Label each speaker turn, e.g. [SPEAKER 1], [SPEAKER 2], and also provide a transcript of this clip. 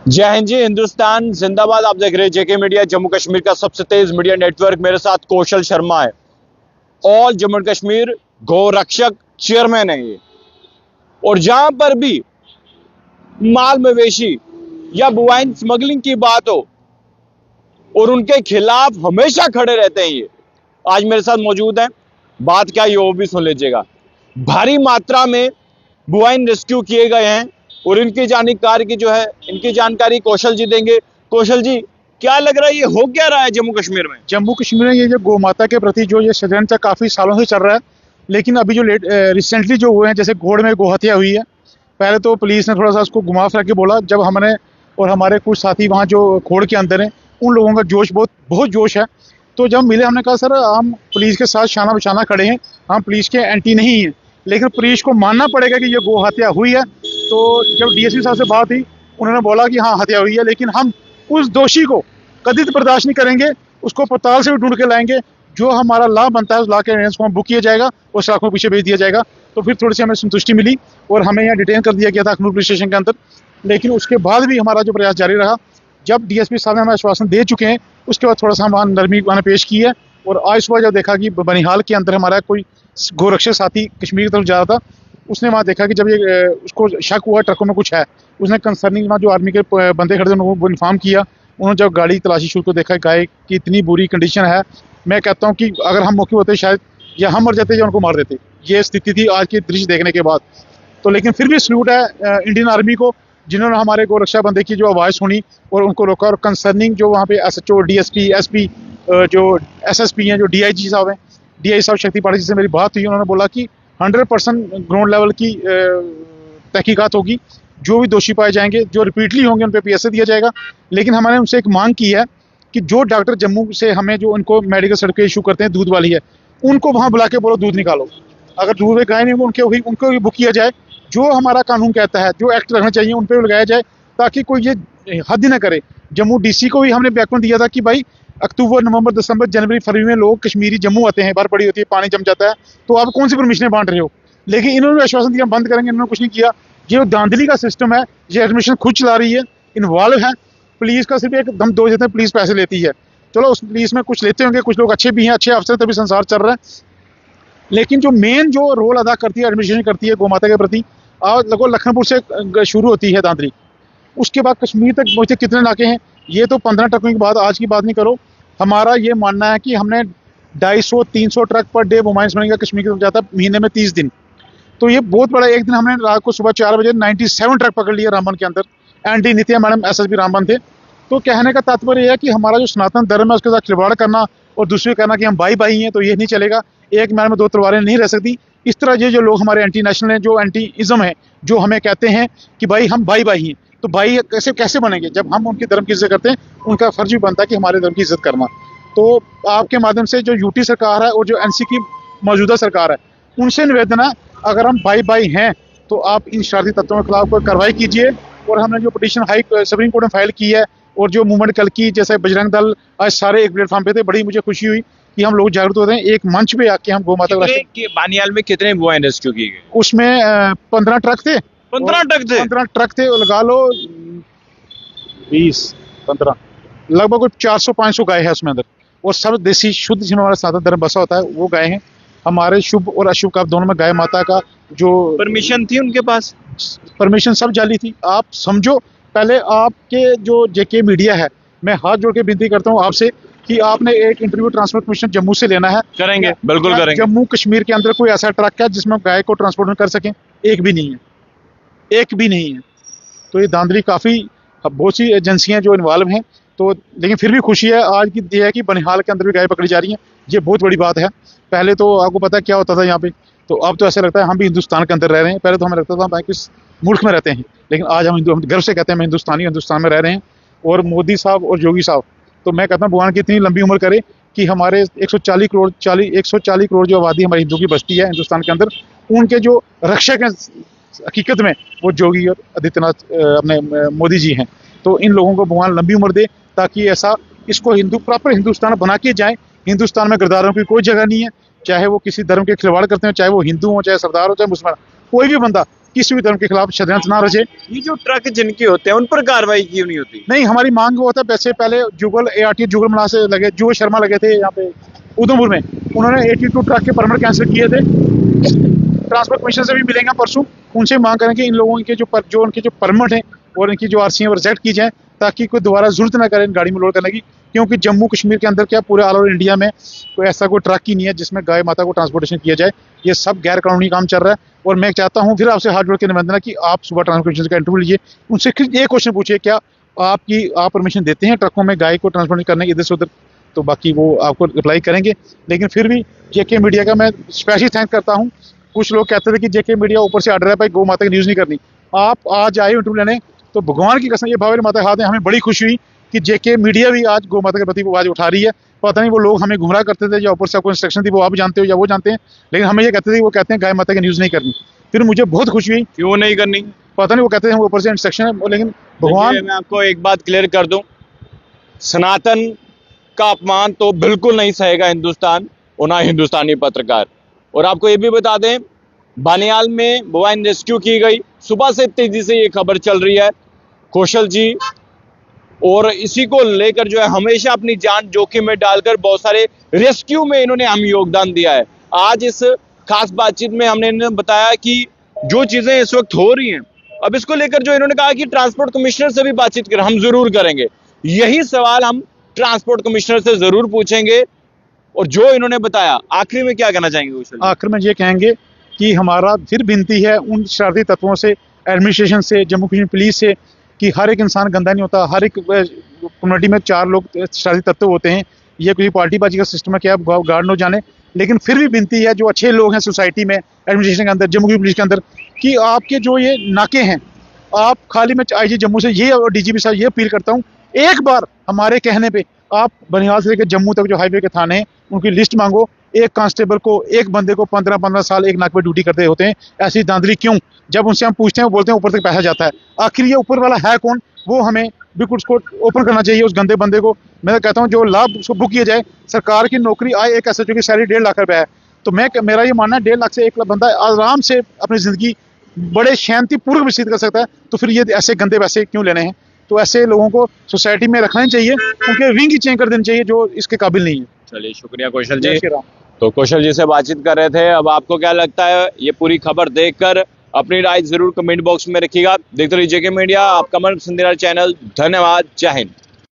[SPEAKER 1] जय हिंद जी, हिंदुस्तान जिंदाबाद। आप देख रहे हैं जेके मीडिया, जम्मू कश्मीर का सबसे तेज मीडिया नेटवर्क। मेरे साथ कौशल शर्मा है, ऑल जम्मू कश्मीर गौरक्षक चेयरमैन है ये। और जहां पर भी माल मवेशी या बुवाइन स्मगलिंग की बात हो और उनके खिलाफ हमेशा खड़े रहते हैं ये। आज मेरे साथ मौजूद है, बात क्या ये वो भी सुन लीजिएगा। भारी मात्रा में बुवाइन रेस्क्यू किए गए हैं और इनकी जानकारी की जो है इनकी जानकारी कौशल जी देंगे। कौशल जी, क्या लग रहा है, ये हो क्या रहा है जम्मू कश्मीर में?
[SPEAKER 2] जम्मू कश्मीर में ये जो गौ माता के प्रति जो ये षड्यंत्र काफ़ी सालों से चल रहा है, लेकिन अभी जो रिसेंटली जो हुए हैं, जैसे घोड़ में गौ हत्या हुई है। पहले तो पुलिस ने थोड़ा सा उसको घुमा फिरा के बोला, जब हमने और हमारे कुछ साथी वहाँ जो खोड़ के अंदर हैं, उन लोगों का जोश बहुत बहुत जोश है। तो जब मिले, हमने कहा सर हम पुलिस के साथ शाना बशाना खड़े हैं, हम पुलिस के एंटी नहीं हैं, लेकिन पुलिस को मानना पड़ेगा कि ये गौ हत्या हुई है। तो जब डीएसपी साहब से बात हुई, उन्होंने बोला कि हाँ हत्या हुई है, लेकिन हम उस दोषी को कभी बर्दाश्त नहीं करेंगे, उसको पड़ताल से भी ढूंढ के लाएंगे। जो हमारा लॉ बनता है उस लॉ के एविडेंस को हम बुक किया जाएगा और सलाखों के पीछे भेज दिया जाएगा। तो फिर थोड़ी सी हमें संतुष्टि मिली और हमें यहाँ डिटेन कर दिया गया था अखनूर पुलिस स्टेशन के अंदर। लेकिन उसके बाद भी हमारा जो प्रयास जारी रहा। जब डीएसपी साहब ने हमें आश्वासन दे चुके हैं, उसके बाद थोड़ा सा हम नरमी मैंने पेश की है। और आज सुबह जब देखा कि बनिहाल के अंदर हमारा कोई गोरक्षक साथी कश्मीर की तरफ जा रहा था, उसने वहाँ देखा कि जब ये उसको शक हुआ ट्रकों में कुछ है, उसने कंसर्निंग वहाँ जो आर्मी के बंदे खड़े थे उनको इन्फॉर्म किया। उन्होंने जब गाड़ी तलाशी शुरू को देखा, गाय की इतनी बुरी कंडीशन है, मैं कहता हूँ कि अगर हम मौके होते शायद या हम मर जाते या उनको मार देते। ये स्थिति थी आज के दृश्य देखने के बाद। तो लेकिन फिर भी सल्यूट है इंडियन आर्मी को, जिन्होंने हमारे गोरक्षा बंदे की जो आवाज़ सुनी और उनको रोका। और कंसर्निंग जो वहाँ पे एसएचओ, डीएसपी, एसपी, जो एसएसपी हैं, जो डीआईजी साहब हैं, डीआईजी साहब शक्ति पाटिल जी से मेरी बात हुई, उन्होंने बोला कि 100% ग्राउंड लेवल की तहकीकात होगी। जो भी दोषी पाए जाएंगे, जो रिपीटली होंगे, उन पर पीएसए दिया जाएगा। लेकिन हमने उनसे एक मांग की है कि जो डॉक्टर जम्मू से हमें जो उनको मेडिकल सर्टिफिकेट इशू करते हैं, दूध वाली है, उनको वहाँ बुला के बोलो दूध निकालो। अगर दूध में गाय नहीं होगी, उनको भी बुक किया जाए। जो हमारा कानून कहता है, जो एक्ट रखना चाहिए, उन पर लगाया जाए, ताकि कोई ये हद न करे। जम्मू डीसी को भी हमने बैकग्राउंड दिया था कि भाई अक्टूबर, नवंबर, दिसंबर, जनवरी, फरवरी में लोग कश्मीरी जम्मू आते हैं, बर्फ पड़ी होती है, पानी जम जाता है, तो आप कौन सी परमिशनें बांट रहे हो। लेकिन इन्होंने आश्वासन दिया बंद करेंगे, इन्होंने कुछ नहीं किया। ये जो धांधली का सिस्टम है, ये एडमिशन खुद चला रही है, इन्वॉल्व है। पुलिस का सिर्फ एक दम दो देते हैं, पुलिस पैसे लेती है। चलो उस पुलिस में कुछ लेते होंगे, कुछ लोग अच्छे भी हैं, अच्छे अफसर, तभी संसार चल रहा है। लेकिन जो मेन जो रोल अदा करती है, एडमिनिस्ट्रेशन करती है गौ माता के प्रति, आज लगभग लखनपुर से शुरू होती है धांधली, उसके बाद कश्मीर तक पहुंचे। कितने नाके हैं, ये तो 15 ट्रकों की बात, आज की बात नहीं करो। हमारा ये मानना है कि हमने 250-300 ट्रक पर डे मोबाइल्स बनेगा कश्मीर की तरफ जाता, महीने में 30 दिन। तो ये बहुत बड़ा। एक दिन हमने रात को सुबह 4 बजे 97 ट्रक पकड़ लिए रामबन के अंदर। एनडी नित्या मैडम एसएसपी रामबन थे। तो कहने का तात्पर्य यह है कि हमारा जो सनातन धर्म है उसके साथ खिलवाड़ करना और दूसरे कहना कि हम भाई भाई हैं, तो ये नहीं चलेगा। एक मैल में दो तलवारें नहीं रह सकती। इस तरह ये जो लोग हमारे एंटी नेशनल हैं, जो एंटी इज्म है, जो हमें कहते हैं कि भाई हम भाई भाई हैं, तो भाई कैसे कैसे बनेंगे जब हम उनके धर्म की इज्जत करते हैं। उनका फर्ज भी बनता है कि हमारे धर्म की इज्जत करना। तो आपके माध्यम से जो यूटी सरकार है और जो एनसी की मौजूदा सरकार है, उनसे निवेदन है, अगर हम भाई भाई हैं तो आप इन शरारती तत्वों के खिलाफ कोई कार्रवाई कीजिए। और हमने जो पिटीशन सुप्रीम कोर्ट में फाइल की है, और जो मूवमेंट कल की, जैसे बजरंग दल आज सारे एक प्लेटफॉर्म पे थे, बड़ी मुझे खुशी हुई कि हम लोग जागरूक होते हैं, एक मंच पे आके हम गौ माता
[SPEAKER 1] को बानियाल में कितने बुवाइन रेस्क्यू किए गए?
[SPEAKER 2] उसमें 15 ट्रक थे।
[SPEAKER 1] 15
[SPEAKER 2] ट्रक थे, लगा लो 20-15, लगभग कुछ 400-500 गाय है उसमें अंदर। और सब देसी शुद्ध, जिसमें हमारा सनातन धर्म बसा होता है, वो गाय हैं। हमारे शुभ और अशुभ का दोनों में गाय माता का जो
[SPEAKER 1] परमिशन थी उनके पास,
[SPEAKER 2] परमिशन सब जाली थी। आप समझो, पहले आपके जो जेके मीडिया है, मैं हाथ जोड़ के विनती करता हूँ आपसे कि आपने एक इंटरव्यू ट्रांसपोर्ट कमीशन जम्मू से लेना है।
[SPEAKER 1] करेंगे, बिल्कुल करेंगे।
[SPEAKER 2] जम्मू कश्मीर के अंदर कोई ऐसा ट्रक है जिसमें गाय को ट्रांसपोर्ट कर सकें? एक भी नहीं है, एक भी नहीं है। तो ये धांधली काफ़ी, बहुत सी एजेंसियां जो इन्वॉल्व हैं। तो लेकिन फिर भी खुशी है आज की ये है कि बनिहाल के अंदर भी गाय पकड़ी जा रही हैं। ये बहुत बड़ी बात है। पहले तो आपको पता है क्या होता था यहाँ पे, तो अब तो ऐसा लगता है हम भी हिंदुस्तान के अंदर रह रहे हैं। पहले तो हमें लगता था हम किस मुल्क में रहते हैं, लेकिन आज हम गर्व से कहते हैं हम हिंदुस्तान में रह रहे हैं। और मोदी साहब और योगी साहब, तो मैं कहता हूँ भगवान की इतनी लंबी उम्र करे कि हमारे 140 करोड़ जो आबादी हमारी हिंदू की बस्ती है हिंदुस्तान के अंदर, उनके जो रक्षक हैं हकीकत में वो योगी और आदित्यनाथ अपने मोदी जी हैं। तो इन लोगों को भगवान लंबी उम्र दे, ताकि ऐसा इसको प्रॉपर हिंदुस्तान बना के जाए। हिंदुस्तान में गद्दारों की कोई जगह नहीं है, चाहे वो किसी धर्म के खिलवाड़ करते हैं, चाहे वो हिंदू हो, चाहे सरदार हो, चाहे मुसलमान, कोई भी बंदा किसी भी धर्म के खिलाफ षड्यंत्र ना रचे।
[SPEAKER 1] ये जो ट्रक जिनके होते हैं उन पर कार्रवाई क्यों नहीं होती?
[SPEAKER 2] नहीं, हमारी मांग वो होता है, वैसे पहले जुगल ART जुगल मनाह से लगे, जुगल शर्मा लगे थे यहाँ पे उधमपुर में, उन्होंने 82 ट्रक के परमिट कैंसिल किए थे। ट्रांसपोर्ट कमीशन से भी मिलेंगे परसों, उनसे मांग करें कि इन लोगों के जो उनके जो परमिट हैं और इनकी जो RC हैं वो रिजेक्ट की जाए, ताकि कोई दोबारा जरूरत ना करे इन गाड़ी में लोड करने की। क्योंकि जम्मू कश्मीर के अंदर क्या, पूरे ऑल ओवर इंडिया में कोई ऐसा कोई ट्रक ही नहीं है जिसमें गाय माता को ट्रांसपोर्टेशन किया जाए। ये सब गैर कानूनी काम चल रहा है। और मैं चाहता हूँ फिर आपसे हाथ जोड़ के निवेदन है कि आप सुबह ट्रांसपोर्ट कमीशन का इंटरव्यू लीजिए, उनसे ये क्वेश्चन पूछिए, क्या आप परमिशन देते हैं ट्रकों में गाय को ट्रांसपोर्ट करने इधर से उधर? तो बाकी वो आपको रिप्लाई करेंगे। लेकिन फिर भी JK मीडिया का मैं स्पेशली थैंक करता हूँ। कुछ लोग कहते थे कि JK मीडिया ऊपर से ऑर्डर है भाई गौ माता की न्यूज़ नहीं करनी। आप आज आए इंटरव्यू लेने, तो भगवान की कसम ये भावेली माता के हाथ है, हमें बड़ी खुशी हुई कि JK मीडिया भी आज गौ माता के प्रति आवाज उठा रही है। पता नहीं वो लोग हमें गुमराह करते थे या ऊपर से आपको इंस्ट्रक्शन थी, वो आप जानते हो या वो जानते हैं, लेकिन हमें ये कहते थे, वो कहते हैं गाय माता की न्यूज़ नहीं करनी। फिर मुझे बहुत खुशी हुई,
[SPEAKER 1] क्यों नहीं करनी?
[SPEAKER 2] पता नहीं वो कहते हैं ऊपर से इंस्ट्रक्शन है, लेकिन भगवान।
[SPEAKER 1] मैं आपको एक बात क्लियर कर दूं, सनातन का अपमान तो बिल्कुल नहीं सहेगा हिंदुस्तान और ना हिंदुस्तानी पत्रकार। और आपको ये भी बता दें, बानियाल में बोवाइन रेस्क्यू की गई, सुबह से तेजी से ये खबर चल रही है। कौशल जी और इसी को लेकर जो है हमेशा अपनी जान जोखिम में डालकर बहुत सारे रेस्क्यू में इन्होंने अहम योगदान दिया है। आज इस खास बातचीत में हमने इन्हें बताया कि जो चीजें इस वक्त हो रही हैं, अब इसको लेकर जो इन्होंने कहा कि ट्रांसपोर्ट कमिश्नर से भी बातचीत कर, हम जरूर करेंगे। यही सवाल हम ट्रांसपोर्ट कमिश्नर से जरूर पूछेंगे। और जो इन्होंने बताया, आखिरी में क्या कहना चाहेंगे कौशल?
[SPEAKER 2] आखिर में ये कहेंगे कि हमारा फिर विनती है उन शरारती तत्वों से, एडमिनिस्ट्रेशन से, जम्मू कश्मीर पुलिस से, कि हर एक इंसान गंदा नहीं होता। हर एक कम्युनिटी में 4 लोग शरारती तत्व होते हैं। ये कोई पार्टी बाजी का सिस्टम है क्या, गार्ड न जाने। लेकिन फिर भी विनती है, जो अच्छे लोग हैं सोसाइटी में, एडमिनिस्ट्रेशन के अंदर, जम्मू कश्मीर पुलिस के अंदर, कि आपके जो ये नाके हैं, आप खाली में IG जम्मू से ये और DGP साहब ये अपील करता हूँ, एक बार हमारे कहने पे आप बनिहाल से लेकर जम्मू तक जो हाईवे के थाने हैं उनकी लिस्ट मांगो। एक कांस्टेबल को, एक बंदे को 15-15 साल एक नाक पे ड्यूटी करते होते हैं। ऐसी धांधली क्यों? जब उनसे हम पूछते हैं वो बोलते हैं ऊपर तक पैसा जाता है। आखिर ये ऊपर वाला है कौन? वो हमें बिल्कुल उसको ओपन करना चाहिए, उस गंदे बंदे को। मैं कहता हूँ जो लाभ उसको बुक किया जाए। सरकार की नौकरी आए, एक SHO की सैलरी 1.5 लाख रुपए है, तो मेरा ये मानना है 1.5 लाख से 1 लाख बंदा आराम से अपनी जिंदगी बड़े शांतिपूर्वक व्यतीत कर सकता है। तो फिर ये ऐसे गंदे पैसे क्यों लेने हैं? तो ऐसे लोगों को सोसाइटी में रखना चाहिए, उनके विंग ही चेंज कर देनी चाहिए जो इसके काबिल नहीं है।
[SPEAKER 1] चलिए, शुक्रिया कौशल जी।
[SPEAKER 2] जय श्री राम।
[SPEAKER 1] तो कौशल जी से बातचीत कर रहे थे। अब आपको क्या लगता है ये पूरी खबर देखकर? अपनी राय जरूर कमेंट बॉक्स में रखिएगा। देखते रहिए JK मीडिया, आपका मनपसंदीदा चैनल। धन्यवाद, जय हिंद।